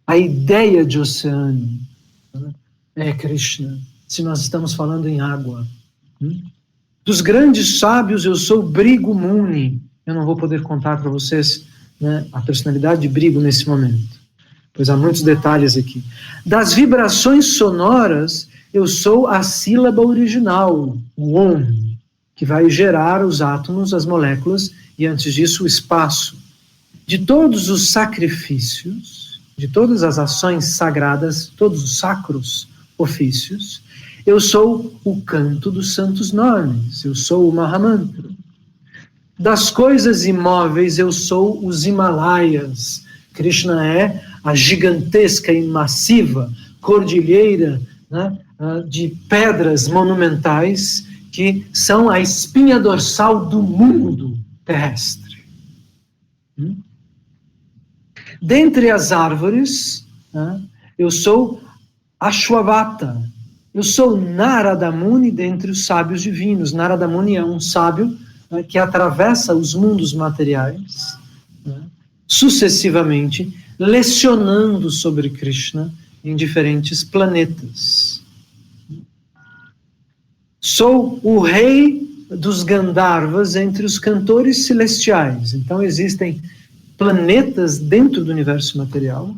A ideia de oceano é Krishna, se nós estamos falando em água. Dos grandes sábios, eu sou Brigu Muni. Eu não vou poder contar para vocês, né, a personalidade de Brigu nesse momento, pois há muitos detalhes aqui. Das vibrações sonoras, eu sou a sílaba original, o Om, que vai gerar os átomos, as moléculas, e antes disso o espaço. De todos os sacrifícios, de todas as ações sagradas, todos os sacros ofícios, eu sou o canto dos santos nomes, eu sou o Mahamantra. Das coisas imóveis, eu sou os Himalaias. Krishna é a gigantesca e massiva cordilheira, né, de pedras monumentais que são a espinha dorsal do mundo terrestre. Dentre as árvores, eu sou Ashwavata, eu sou Narada Muni dentre os sábios divinos. Narada Muni é um sábio que atravessa os mundos materiais, sucessivamente, lecionando sobre Krishna em diferentes planetas. Sou o rei dos Gandharvas entre os cantores celestiais. Então existem planetas dentro do universo material,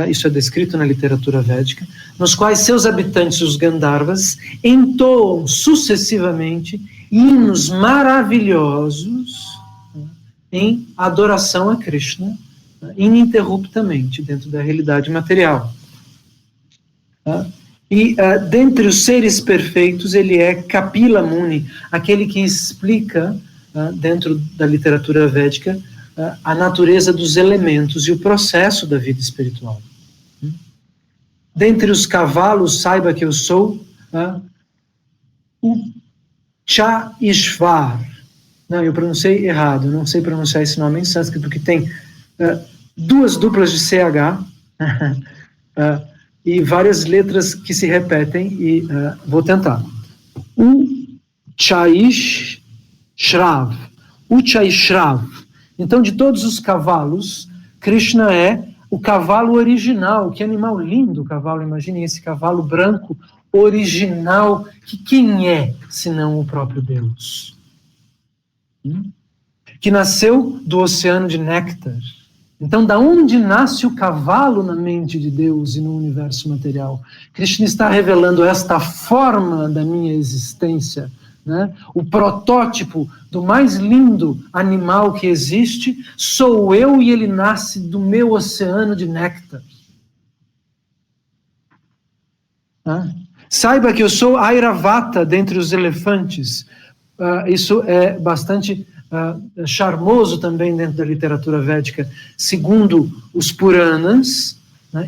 isso é descrito na literatura védica, nos quais seus habitantes, os Gandharvas, entoam sucessivamente hinos maravilhosos em adoração a Krishna, ininterruptamente, dentro da realidade material. E dentre os seres perfeitos, ele é Kapila Muni, aquele que explica, dentro da literatura védica, a natureza dos elementos e o processo da vida espiritual. Dentre os cavalos, saiba que eu sou o Chaishvar. Não, eu pronunciei errado, não sei pronunciar esse nome em sânscrito, porque tem duas duplas de CH e várias letras que se repetem, e vou tentar. Uchaishrav. Uchaishrav. Então, de todos os cavalos, Krishna é o cavalo original. Que animal lindo o cavalo, imaginem esse cavalo branco original, que quem é, senão o próprio Deus? Que nasceu do oceano de néctar. Então, da onde nasce o cavalo na mente de Deus e no universo material? Krishna está revelando esta forma da minha existência, né? O protótipo do mais lindo animal que existe sou eu, e ele nasce do meu oceano de néctar. Saiba que eu sou Airavata dentre os elefantes. Isso é bastante charmoso também dentro da literatura védica. Segundo os Puranas,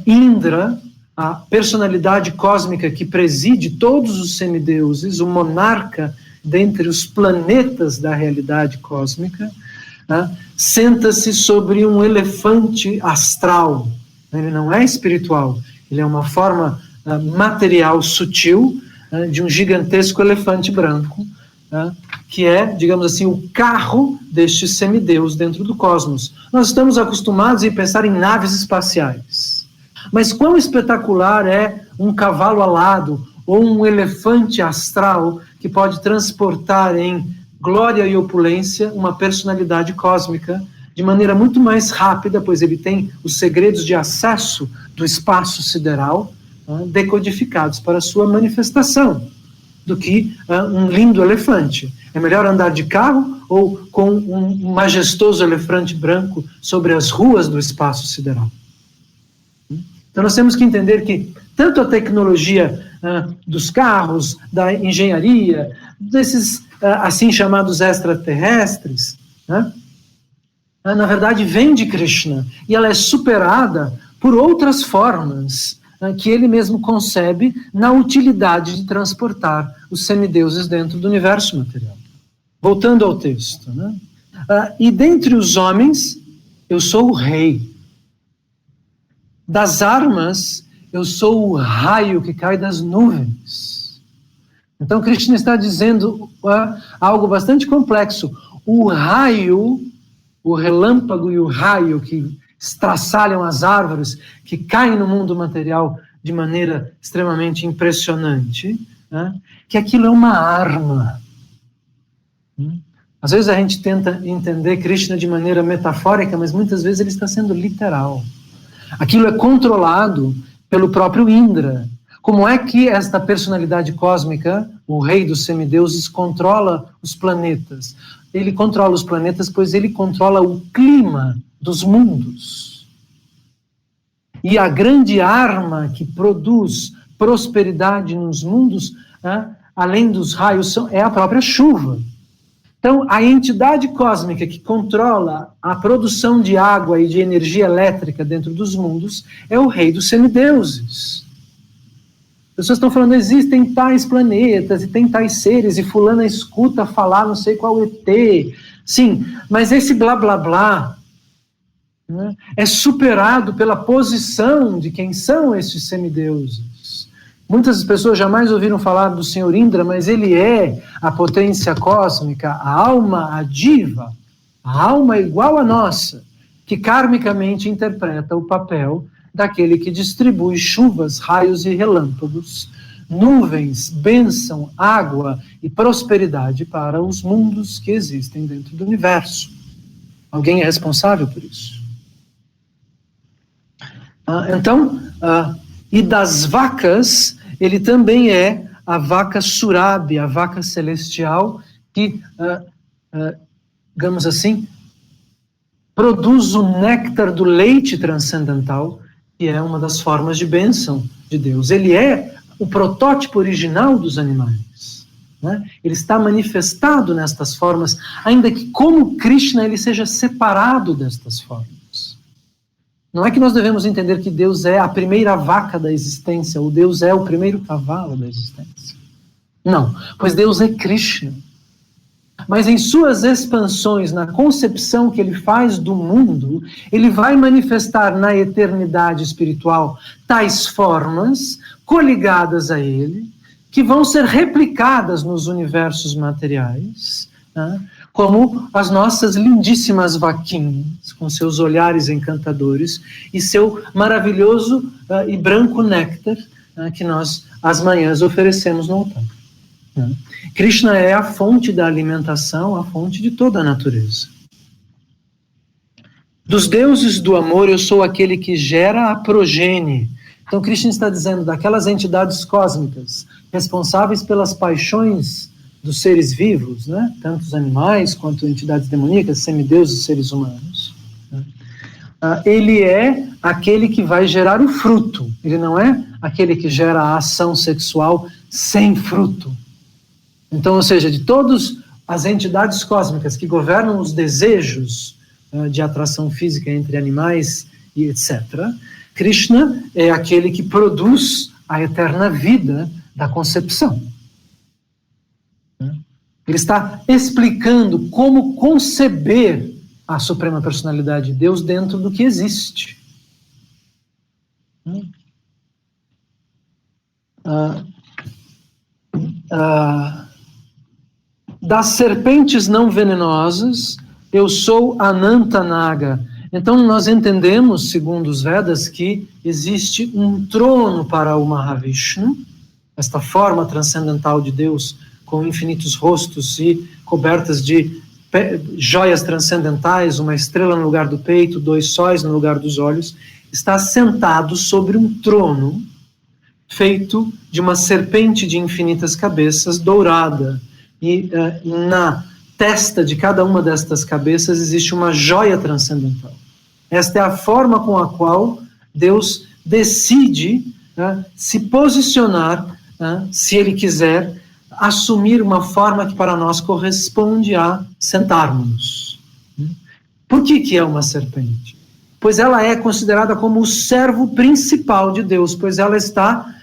Indra, a personalidade cósmica que preside todos os semideuses, o monarca dentre os planetas da realidade cósmica, senta-se sobre um elefante astral. Ele não é espiritual, ele é uma forma material sutil de um gigantesco elefante branco, que é, digamos assim, o carro deste semideus dentro do cosmos. Nós estamos acostumados a pensar em naves espaciais. Mas quão espetacular é um cavalo alado ou um elefante astral que pode transportar em glória e opulência uma personalidade cósmica de maneira muito mais rápida, pois ele tem os segredos de acesso do espaço sideral decodificados para sua manifestação, do que um lindo elefante. É melhor andar de carro ou com um majestoso elefante branco sobre as ruas do espaço sideral? Então nós temos que entender que tanto a tecnologia dos carros, da engenharia, desses assim chamados extraterrestres, na verdade vem de Krishna, e ela é superada por outras formas que ele mesmo concebe na utilidade de transportar os semideuses dentro do universo material. Voltando ao texto, e dentre os homens, eu sou o rei. Das armas, eu sou o raio que cai das nuvens. Então, Krishna está dizendo algo bastante complexo. O raio, o relâmpago e o raio que estraçalham as árvores, que caem no mundo material de maneira extremamente impressionante, que aquilo é uma arma. Às vezes a gente tenta entender Krishna de maneira metafórica, mas muitas vezes ele está sendo literal. Aquilo é controlado pelo próprio Indra. Como é que esta personalidade cósmica, o rei dos semideuses, controla os planetas? Ele controla os planetas, pois ele controla o clima dos mundos. E a grande arma que produz prosperidade nos mundos, além dos raios, é a própria chuva. Então, a entidade cósmica que controla a produção de água e de energia elétrica dentro dos mundos é o rei dos semideuses. As pessoas estão falando, existem tais planetas e tem tais seres, e fulana escuta falar não sei qual ET. Sim, mas esse blá blá blá, né, é superado pela posição de quem são esses semideuses. Muitas pessoas jamais ouviram falar do Senhor Indra, mas ele é a potência cósmica, a alma, a diva, a alma igual à nossa, que karmicamente interpreta o papel daquele que distribui chuvas, raios e relâmpagos, nuvens, bênção, água e prosperidade para os mundos que existem dentro do universo. Alguém é responsável por isso. E das vacas, ele também é a vaca Surabhi, a vaca celestial, que, digamos assim, produz o néctar do leite transcendental, que é uma das formas de bênção de Deus. Ele é o protótipo original dos animais, né? Ele está manifestado nestas formas, ainda que como Krishna ele seja separado destas formas. Não é que nós devemos entender que Deus é a primeira vaca da existência, ou Deus é o primeiro cavalo da existência. Não, pois Deus é Krishna. Mas em suas expansões, na concepção que ele faz do mundo, ele vai manifestar na eternidade espiritual tais formas coligadas a ele, que vão ser replicadas nos universos materiais, né? Como as nossas lindíssimas vaquinhas, com seus olhares encantadores e seu maravilhoso e branco néctar que nós, às manhãs, oferecemos no altar. Krishna é a fonte da alimentação, a fonte de toda a natureza. Dos deuses do amor, eu sou aquele que gera a progenie. Então, Krishna está dizendo daquelas entidades cósmicas responsáveis pelas paixões dos seres vivos, né? Tanto os animais quanto entidades demoníacas, semideuses e seres humanos. Ele é aquele que vai gerar o fruto. Ele não é aquele que gera a ação sexual sem fruto. Então, ou seja, de todas as entidades cósmicas que governam os desejos de atração física entre animais e etc., Krishna é aquele que produz a eterna vida da concepção. Ele está explicando como conceber a Suprema Personalidade de Deus dentro do que existe. Das serpentes não venenosas, eu sou Anantanaga. Então nós entendemos, segundo os Vedas, que existe um trono para o Mahavishnu, esta forma transcendental de Deus, com infinitos rostos e cobertas de joias transcendentais, uma estrela no lugar do peito, 2 sóis no lugar dos olhos, está sentado sobre um trono feito de uma serpente de infinitas cabeças dourada. E na testa de cada uma destas cabeças existe uma joia transcendental. Esta é a forma com a qual Deus decide se posicionar, se Ele quiser, assumir uma forma que para nós corresponde a sentarmos. Por que é uma serpente? Pois ela é considerada como o servo principal de Deus, pois ela está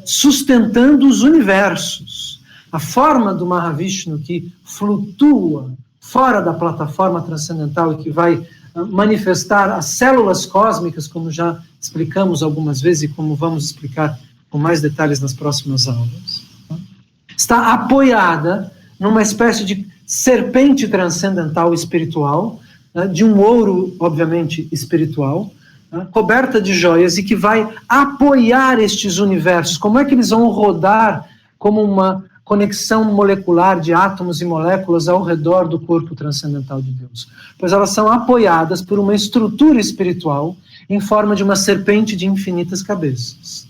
sustentando os universos. A forma do Mahavishnu que flutua fora da plataforma transcendental e que vai manifestar as células cósmicas, como já explicamos algumas vezes e como vamos explicar com mais detalhes nas próximas aulas, está apoiada numa espécie de serpente transcendental espiritual, de um ouro, obviamente, espiritual, coberta de joias e que vai apoiar estes universos. Como é que eles vão rodar como uma conexão molecular de átomos e moléculas ao redor do corpo transcendental de Deus? Pois elas são apoiadas por uma estrutura espiritual em forma de uma serpente de infinitas cabeças.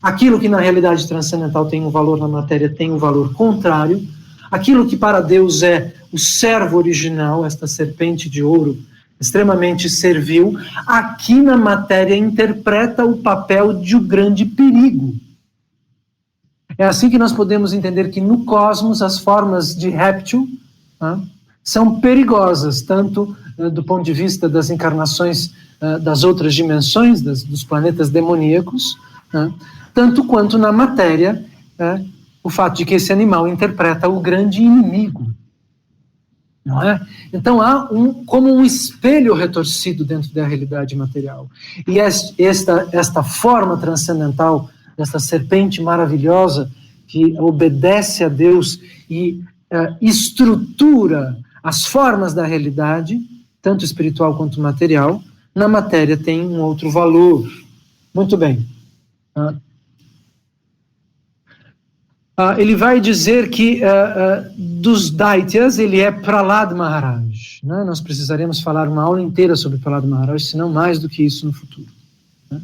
Aquilo que na realidade transcendental tem um valor na matéria tem um valor contrário. Aquilo que para Deus é o servo original, esta serpente de ouro extremamente servil, aqui na matéria interpreta o papel de um grande perigo. É assim que nós podemos entender que no cosmos as formas de réptil são perigosas, tanto do ponto de vista das encarnações das outras dimensões, dos planetas demoníacos, tanto quanto na matéria, o fato de que esse animal interpreta o grande inimigo. Não é? Então há como um espelho retorcido dentro da realidade material. E esta forma transcendental, esta serpente maravilhosa que obedece a Deus e estrutura as formas da realidade, tanto espiritual quanto material, na matéria tem um outro valor. Muito bem. Ele vai dizer que dos Daityas ele é Prahlad Maharaj. Né? Nós precisaremos falar uma aula inteira sobre Prahlad Maharaj, se não mais do que isso no futuro. Né?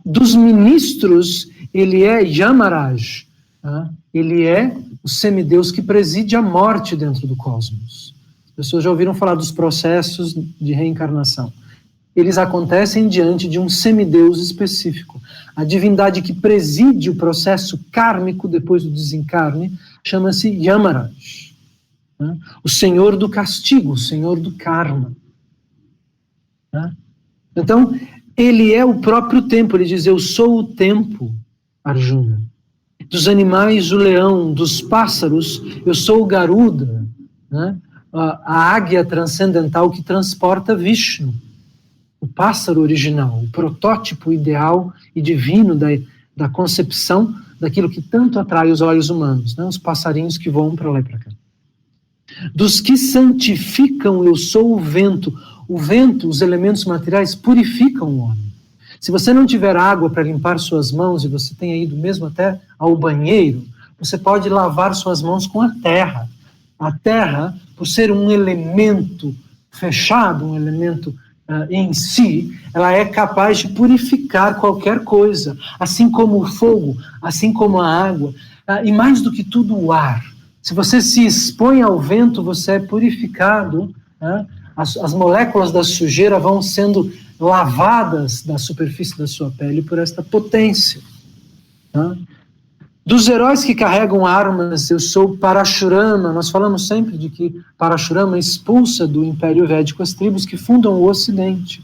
Dos ministros ele é Yamaraj. Ele é o semideus que preside a morte dentro do cosmos. As pessoas já ouviram falar dos processos de reencarnação. Eles acontecem diante de um semideus específico. A divindade que preside o processo kármico depois do desencarne chama-se Yamaraj. O senhor do castigo, o senhor do karma. Então, ele é o próprio tempo. Ele diz, eu sou o tempo, Arjuna. Dos animais, o leão, dos pássaros, eu sou o Garuda, a águia transcendental que transporta Vishnu. O pássaro original, o protótipo ideal e divino da concepção daquilo que tanto atrai os olhos humanos, os passarinhos que voam para lá e para cá. Dos que santificam, eu sou o vento. O vento, os elementos materiais, purificam o homem. Se você não tiver água para limpar suas mãos e você tenha ido mesmo até ao banheiro, você pode lavar suas mãos com a terra. A terra, por ser um elemento fechado, um elemento em si, ela é capaz de purificar qualquer coisa, assim como o fogo, assim como a água, e mais do que tudo o ar. Se você se expõe ao vento, você é purificado, as moléculas da sujeira vão sendo lavadas da superfície da sua pele por esta potência. Dos heróis que carregam armas, eu sou Parashurama. Nós falamos sempre de que Parashurama expulsa do Império Védico as tribos que fundam o Ocidente.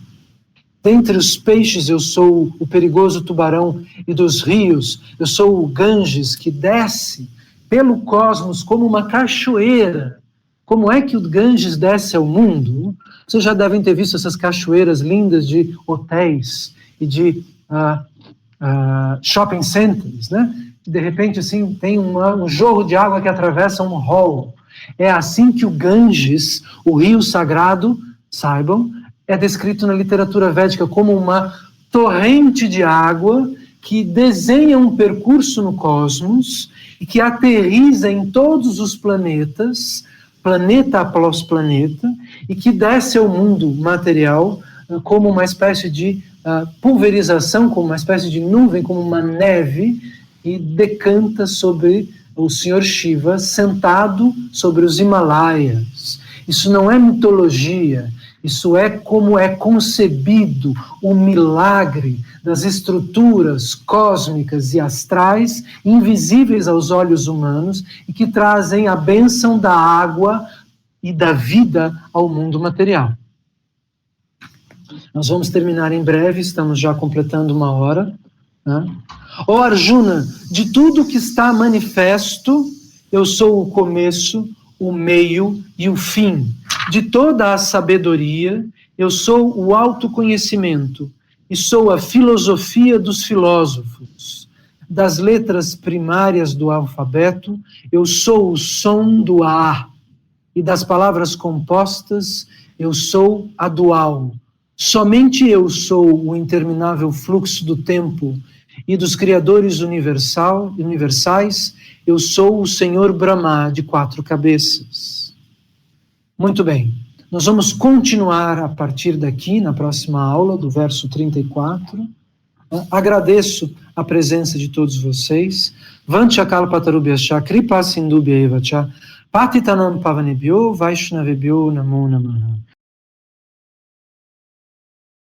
Dentre os peixes, eu sou o perigoso tubarão, e dos rios, eu sou o Ganges, que desce pelo cosmos como uma cachoeira. Como é que o Ganges desce ao mundo? Vocês já devem ter visto essas cachoeiras lindas de hotéis e de shopping centers, né? De repente, assim, tem um jorro de água que atravessa um hall. É assim que o Ganges, o rio sagrado, saibam, é descrito na literatura védica como uma torrente de água que desenha um percurso no cosmos e que aterriza em todos os planetas, planeta após planeta, e que desce ao mundo material como uma espécie de pulverização, como uma espécie de nuvem, como uma neve, e decanta sobre o Senhor Shiva sentado sobre os Himalaias. Isso não é mitologia, isso é como é concebido o milagre das estruturas cósmicas e astrais invisíveis aos olhos humanos e que trazem a bênção da água e da vida ao mundo material. Nós vamos terminar em breve, estamos já completando 1 hora. Ó Arjuna, de tudo que está manifesto, eu sou o começo, o meio e o fim. De toda a sabedoria, eu sou o autoconhecimento e sou a filosofia dos filósofos. Das letras primárias do alfabeto, eu sou o som do A. E das palavras compostas, eu sou a dual. Somente eu sou o interminável fluxo do tempo e dos criadores universais, eu sou o Senhor Brahma de 4 cabeças. Muito bem, nós vamos continuar a partir daqui, na próxima aula, do verso 34. Agradeço a presença de todos vocês. Vanchakalpatarubhyascha kripa sindubhya evacha patitanam pavanebhyo vaishnavebhyo namo namaha.